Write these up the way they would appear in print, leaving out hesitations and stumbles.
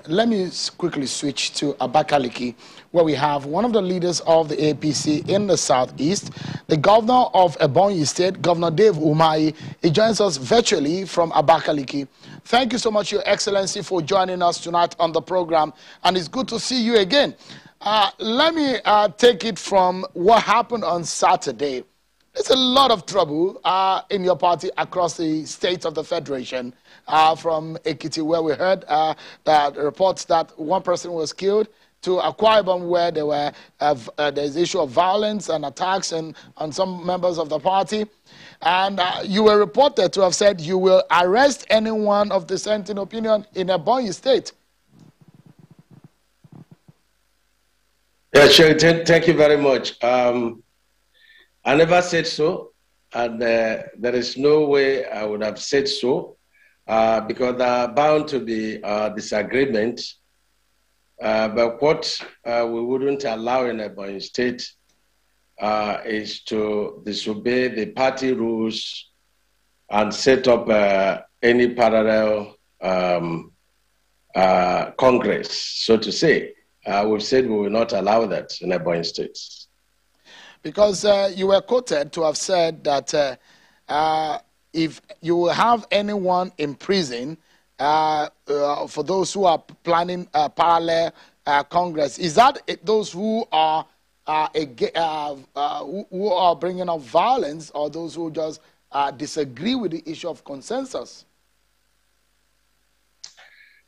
let me quickly switch to Abakaliki, where we have one of the leaders of the APC in the southeast, the governor of Ebonyi State, Governor Dave Umahi. He joins us virtually from Abakaliki. Thank you so much, Your Excellency, for joining us tonight on the program, and it's good to see you again. Let me take it from what happened on Saturday. There's a lot of trouble in your party across the states of the Federation. From Ekiti, where we heard that reports that one person was killed, to Akwa Ibom, where there were there's issue of violence and attacks on some members of the party. And you were reported to have said you will arrest anyone of dissenting opinion in Ebonyi State. Yeah, sure. Thank you very much. I never said so, and there is no way I would have said so, because there are bound to be disagreement. But what we wouldn't allow in Ebonyi State is to disobey the party rules and set up any parallel Congress, so to say. We've said we will not allow that in Ebonyi State. Because you were quoted to have said that if you will have anyone in prison for those who are planning a parallel Congress, is that those who are bringing up violence, or those who just disagree with the issue of consensus?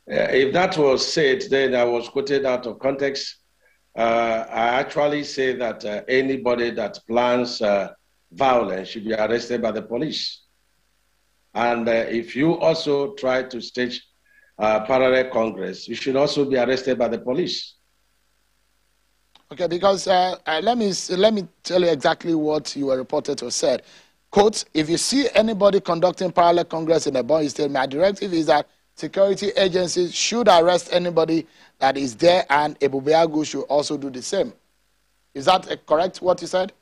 If that was said, then I was quoted out of context. I actually say that anybody that plans violence should be arrested by the police. And if you also try to stage parallel Congress, you should also be arrested by the police. Okay, because let me tell you exactly what you were reported to have said. Quote, if you see anybody conducting parallel Congress in Ebonyi State, my directive is that security agencies should arrest anybody that is there, and Ebubeagu should also do the same. Is that correct, what you said?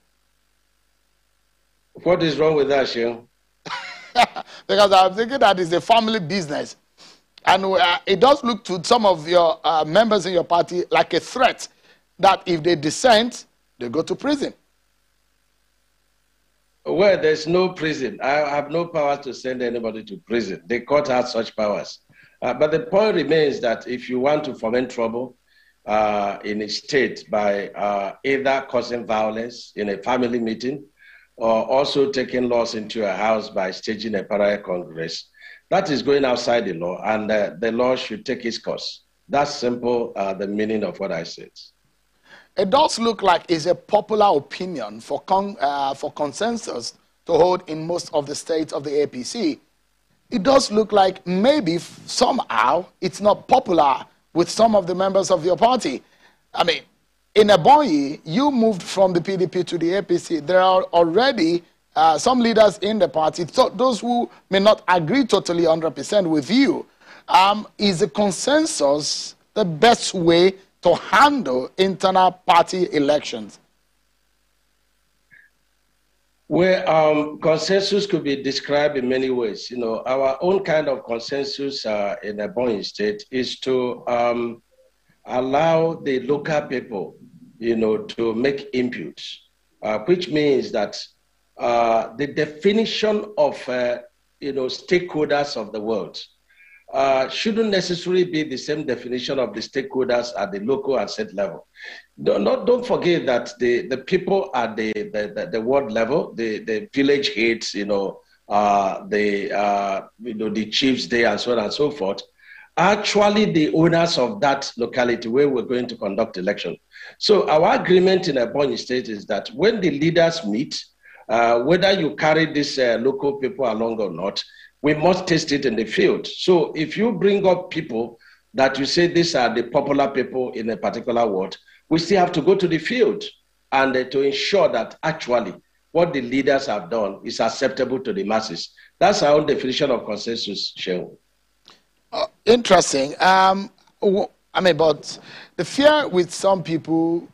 What is wrong with that, Shil? Because I'm thinking that is a family business. And it does look to some of your members in your party like a threat that if they dissent, they go to prison. Well, there's no prison. I have no power to send anybody to prison. The court has such powers. But the point remains that if you want to foment trouble in a state by either causing violence in a family meeting or also taking laws into your house by staging a parallel Congress, that is going outside the law, and the law should take its course. That's simple, the meaning of what I said. It does look like it's a popular opinion for consensus to hold in most of the states of the APC. It does look like maybe somehow it's not popular with some of the members of your party. I mean, in Ebonyi, you moved from the PDP to the APC. There are already some leaders in the party, so those who may not agree totally 100% with you. Is the consensus the best way to handle internal party elections? Well, consensus could be described in many ways. You know, our own kind of consensus in Ebonyi State is to allow the local people, you know, to make inputs, which means that the definition of, you know, stakeholders of the world shouldn't necessarily be the same definition of the stakeholders at the local and state level. Don't forget that the people at the world level, the village heads, you know, the chiefs there and so on and so forth, are actually the owners of that locality where we're going to conduct election. So our agreement in Ebonyi State is that when the leaders meet, whether you carry these local people along or not, we must test it in the field. So if you bring up people that you say these are the popular people in a particular ward, we still have to go to the field and to ensure that actually what the leaders have done is acceptable to the masses. That's our own definition of consensus, Shehu. Interesting. I mean, but the fear with some people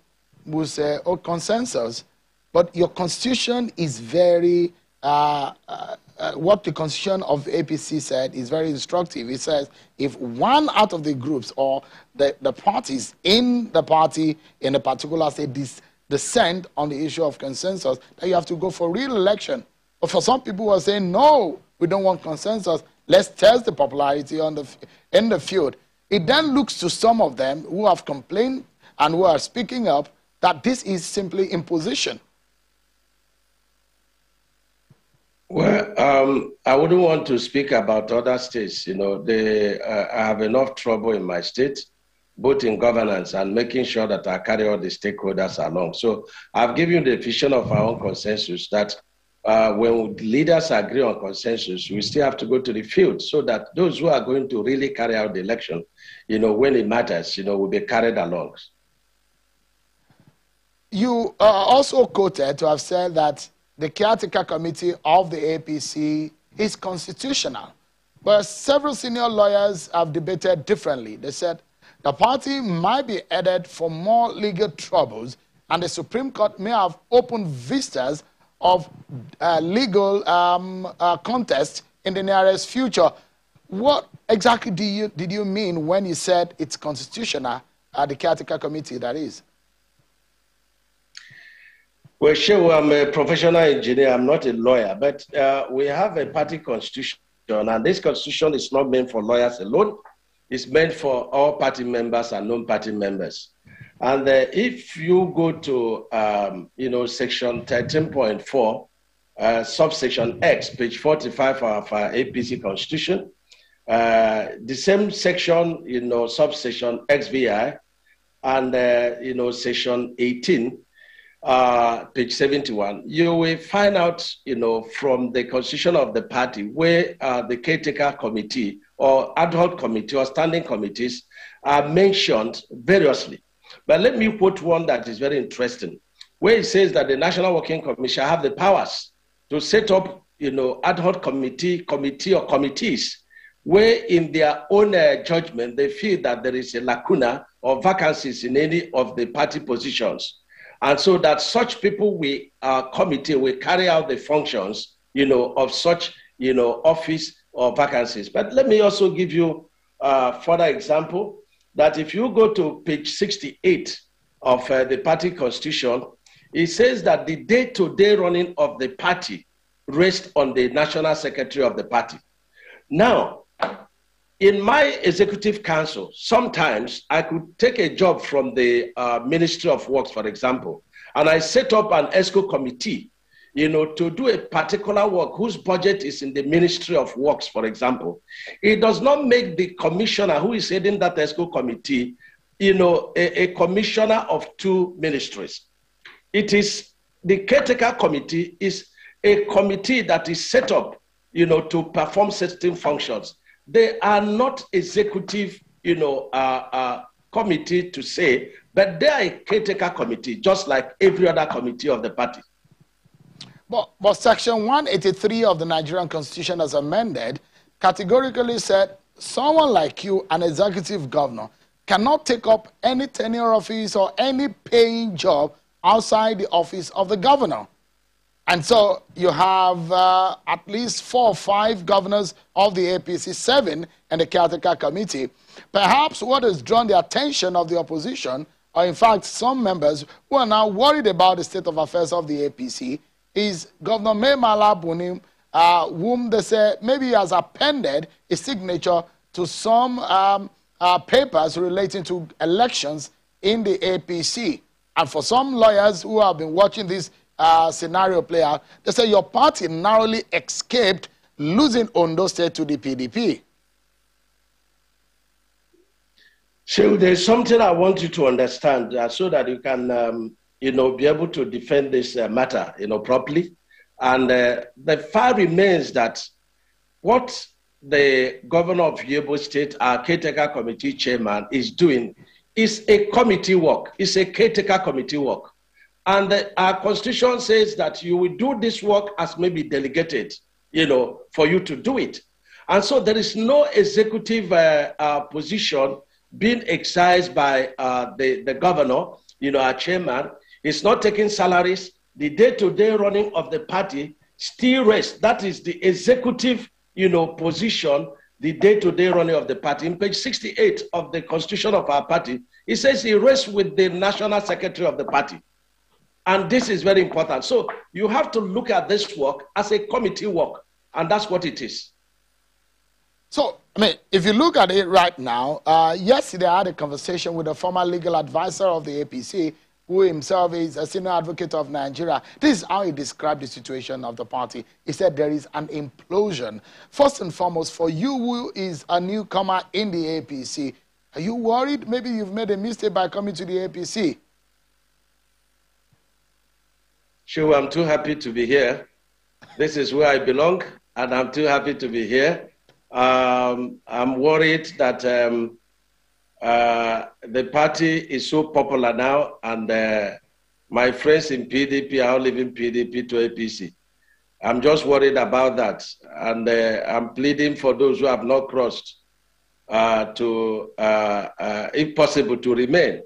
will say, oh, consensus, but your constitution is very what the constitution of APC said is very instructive. It says if one out of the groups or the parties in the party in a particular state dissent on the issue of consensus, then you have to go for real election. But for some people who are saying, no, we don't want consensus, let's test the popularity in the field. It then looks to some of them who have complained and who are speaking up that this is simply imposition. Well, I wouldn't want to speak about other states. You know, I have enough trouble in my state, both in governance and making sure that I carry all the stakeholders along. So I've given you the vision of our own consensus that when leaders agree on consensus, we still have to go to the field so that those who are going to really carry out the election, you know, when it matters, you know, will be carried along. You also quoted to have said that the caretaker committee of the APC is constitutional. But several senior lawyers have debated differently. They said the party might be headed for more legal troubles, and the Supreme Court may have opened vistas of legal contest in the nearest future. What exactly did you mean when you said it's constitutional, the caretaker committee, that is? Well, sure, I'm a professional engineer. I'm not a lawyer, but we have a party constitution, and this constitution is not meant for lawyers alone. It's meant for all party members and non-party members. And if you go to, you know, section 13.4, subsection X, page 45 of our APC constitution, the same section, you know, subsection XVI, and, you know, section 18, page 71, you will find out, you know, from the constitution of the party where the caretaker committee or ad hoc committee or standing committees are mentioned variously. But let me quote one that is very interesting, where it says that the National Working Commission have the powers to set up, you know, ad hoc committee or committees where in their own judgment, they feel that there is a lacuna or vacancies in any of the party positions. And so that such people committee will carry out the functions, you know, of such, you know, office or vacancies. But let me also give you a further example that if you go to page 68 of the party constitution, it says that the day-to-day running of the party rests on the national secretary of the party. Now, in my executive council, sometimes I could take a job from the Ministry of Works, for example, and I set up an ESCO committee, you know, to do a particular work whose budget is in the Ministry of Works, for example. It does not make the commissioner who is heading that ESCO committee, you know, a commissioner of two ministries. It is the caretaker committee is a committee that is set up, you know, to perform certain functions. They are not executive, you know, committee to say, but they are a caretaker committee, just like every other committee of the party. But Section 183 of the Nigerian Constitution, as amended, categorically said someone like you, an executive governor, cannot take up any tenure office or any paying job outside the office of the governor. And so you have at least 4 or 5 governors of the APC, 7 in the caretaker committee. Perhaps what has drawn the attention of the opposition, or in fact some members who are now worried about the state of affairs of the APC, is Governor Maimala Bunim, whom they say maybe he has appended a signature to some papers relating to elections in the APC. And for some lawyers who have been watching this scenario play out, they say your party narrowly escaped losing Ondo State to the PDP. So there's something I want you to understand so that you can, you know, be able to defend this matter, you know, properly. And the fact remains that what the governor of Igbo State, our caretaker committee chairman, is doing is a committee work. It's a caretaker committee work. And our constitution says that you will do this work as may be delegated, you know, for you to do it. And so there is no executive position being exercised by the governor, you know, our chairman. It's not taking salaries. The day-to-day running of the party still rests. That is the executive, position, the day-to-day running of the party. In page 68 of the constitution of our party, it says he rests with the national secretary of the party. And this is very important. So you have to look at this work as a committee work, and that's what it is. So, I mean, if you look at it right now, yesterday I had a conversation with a former legal advisor of the APC, who himself is a senior advocate of Nigeria. This is how he described the situation of the party. He said there is an implosion. First and foremost, for you who is a newcomer in the APC, are you worried? Maybe you've made a mistake by coming to the APC. Sure, I'm too happy to be here. This is where I belong, and I'm too happy to be here. I'm worried that the party is so popular now, and my friends in PDP are all leaving PDP to APC. I'm just worried about that, and I'm pleading for those who have not crossed if possible, to remain.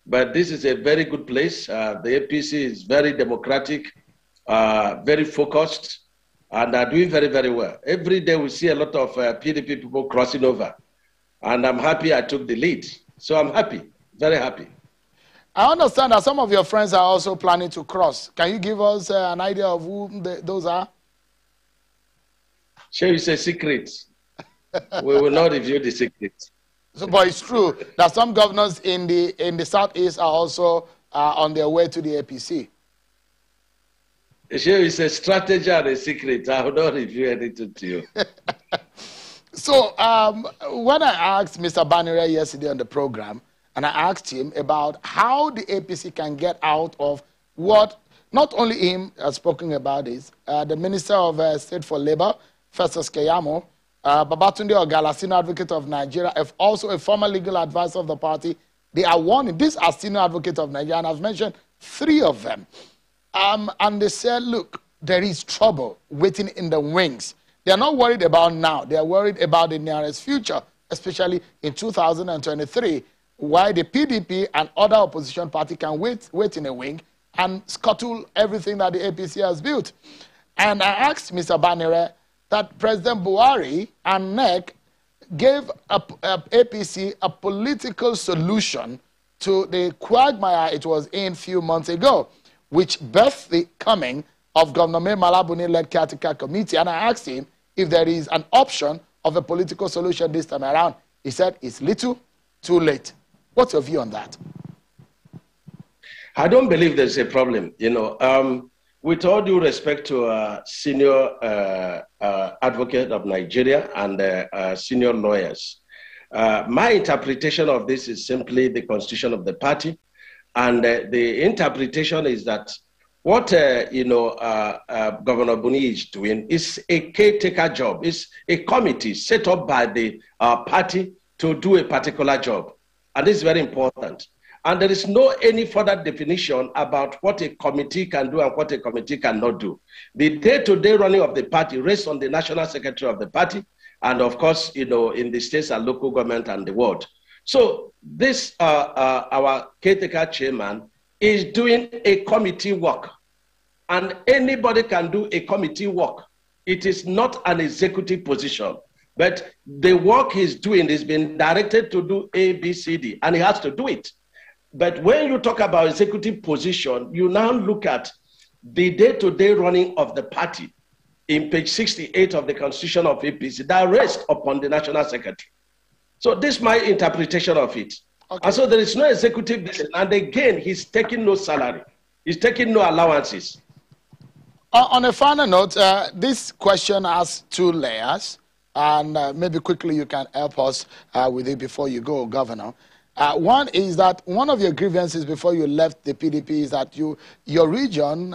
But this is a very good place. The APC is very democratic, very focused, and are doing very, very well. Every day we see a lot of PDP people crossing over, and I'm happy I took the lead. So I'm happy, very happy. I understand that some of your friends are also planning to cross. Can you give us an idea of who those are? Sure, it's a secret. We will not reveal the secret. So, but it's true that some governors in the Southeast are also on their way to the APC. Sure, it's a strategy and a secret. I will not reveal anything to you. So, when I asked Mr. Banire yesterday on the program, and I asked him about how the APC can get out of what, not only him has spoken about this, the Minister of State for Labor, Festus Keyamo, Babatunde Ogala, senior advocate of Nigeria, also a former legal advisor of the party. They are warning. These are senior advocates of Nigeria, and I've mentioned 3 of them. And they said, look, there is trouble waiting in the wings. They are not worried about now. They are worried about the nearest future, especially in 2023, why the PDP and other opposition parties can wait in a wing and scuttle everything that the APC has built. And I asked Mr. Banire that President Buhari and NEC gave APC a political solution to the quagmire it was in a few months ago, which birthed the coming of Governor Mai Mala Buni-led caretaker committee. And I asked him if there is an option of a political solution this time around. He said it's little, too late. What's your view on that? I don't believe there's a problem. With all due respect to senior advocate of Nigeria and senior lawyers, my interpretation of this is simply the constitution of the party. And the interpretation is that what Governor Buni is doing is a caretaker job. It's a committee set up by the party to do a particular job. And this is very important. And there is no any further definition about what a committee can do and what a committee cannot do. The day-to-day running of the party rests on the national secretary of the party, and of course, in the states and local government and the world. So this, our caretaker chairman, is doing a committee work, and anybody can do a committee work. It is not an executive position, but the work he's doing is being directed to do A, B, C, D, and he has to do it. But when you talk about executive position, you now look at the day-to-day running of the party in page 68 of the constitution of APC that rests upon the national secretary. So this is my interpretation of it. Okay. And so there is no executive decision. And again, he's taking no salary. He's taking no allowances. On a final note, this question has 2 layers. And maybe quickly you can help us with it before you go, Governor. One is that one of your grievances before you left the PDP is that your region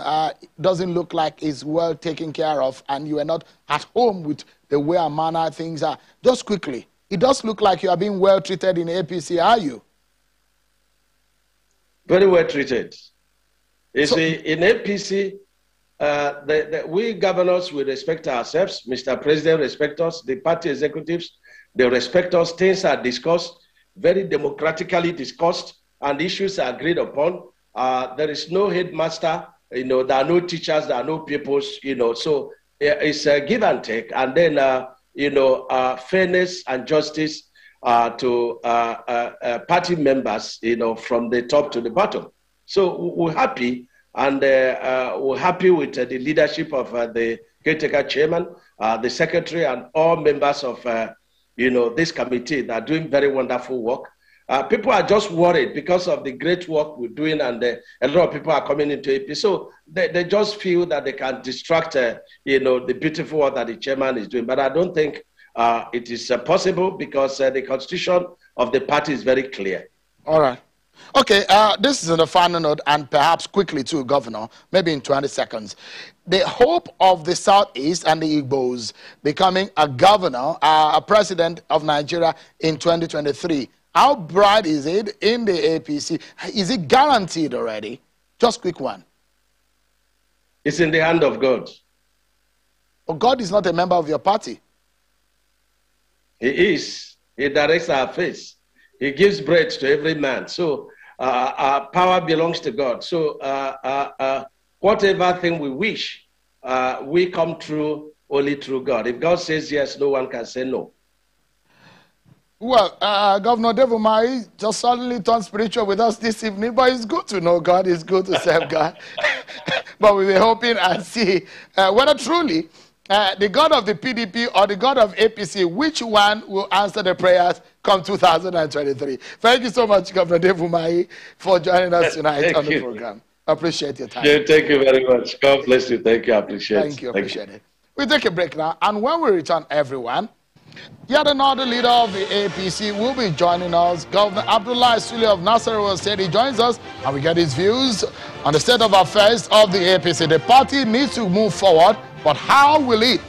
doesn't look like it's well taken care of, and you are not at home with the way and manner things are. Just quickly, it does look like you are being well treated in APC, are you? Very well treated. You see, in APC, we governors, we respect ourselves. Mr. President respects us. The party executives, they respect us. Things are discussed, very democratically discussed, and issues are agreed upon. There is no headmaster You know, there are no teachers, there are no pupils, you know, so it's a give and take. And then, you know, fairness and justice to party members, you know, from the top to the bottom. So we're happy, and we're happy with the leadership of the caretaker chairman, the secretary, and all members of, you know, this committee that are doing very wonderful work. People are just worried because of the great work we're doing, and a lot of people are coming into AP. So they just feel that they can distract, you know, the beautiful work that the chairman is doing. But I don't think it is possible, because the constitution of the party is very clear. All right. Okay, this is on the final note, and perhaps quickly too, Governor, maybe in 20 seconds. The hope of the Southeast and the Igbos becoming a governor, a president of Nigeria in 2023, how bright is it in the APC? Is it guaranteed already? Just quick one. It's in the hand of God. But God is not a member of your party. He is. He directs our face. He gives bread to every man. So our power belongs to God. So whatever thing we wish, we come through only through God. If God says yes, no one can say no. Well, Governor Dave Umahi just suddenly turned spiritual with us this evening, but it's good to know God, it's good to serve God. But we were hoping and see whether truly the God of the PDP or the God of APC, which one will answer the prayers come 2023. Thank you so much, Governor Dave Umahi, for joining us tonight on the program. I appreciate your time. Yeah, thank you very much. God bless you. Thank you. I appreciate it. Thank you. Appreciate it. We'll take a break now, and when we return, everyone, yet another leader of the APC will be joining us. Governor Abdullah Sule of Nasarawa said he joins us, and we get his views on the state of affairs of the APC. The party needs to move forward, but how will it?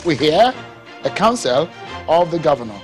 We hear the counsel of the governor.